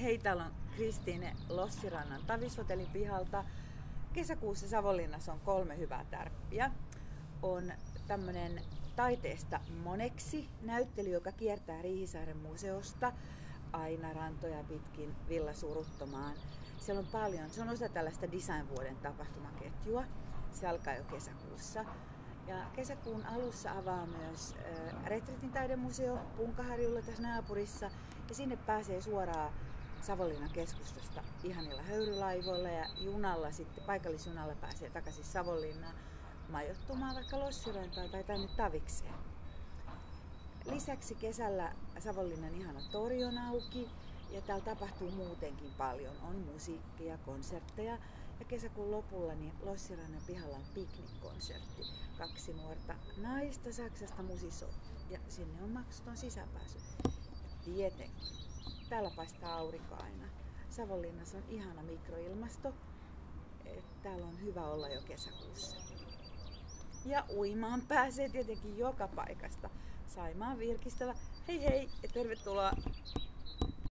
Hei, täällä on Kristiine Lossirannan Tavis-hotellin pihalta. Kesäkuussa Savonlinnassa on 3 hyvää tärppiä. On tämmönen taiteesta moneksi näyttely, joka kiertää Riihisaaren museosta aina rantoja pitkin Villa Suruttomaan. Siellä on paljon, se on osa tällaista Design-vuoden tapahtumaketjua. Se alkaa jo kesäkuussa. Ja kesäkuun alussa avaa myös Retretin taidemuseo Punkaharjulla tässä naapurissa. Ja sinne pääsee suoraan Savonlinnan keskustasta ihanilla höyrylaivoilla ja junalla sitten, paikallisjunalla pääsee takaisin Savonlinnaan majoittumaan vaikka Lossirantaan tai tänne Tavikseen. Lisäksi kesällä Savonlinnan ihana tori on auki ja täällä tapahtuu muutenkin paljon. On musiikkia, konsertteja ja kesäkuun lopulla niin Lossirannan pihalla on piknikkonsertti. 2 nuorta naista Saksasta musisoo ja sinne on maksuton sisäpääsy. Ja tietenkin, täällä paistaa aurinko aina. Savonlinnassa on ihana mikroilmasto. Täällä on hyvä olla jo kesäkuussa. Ja uimaan pääsee tietenkin joka paikasta. Saimaa virkistävä. Hei hei ja tervetuloa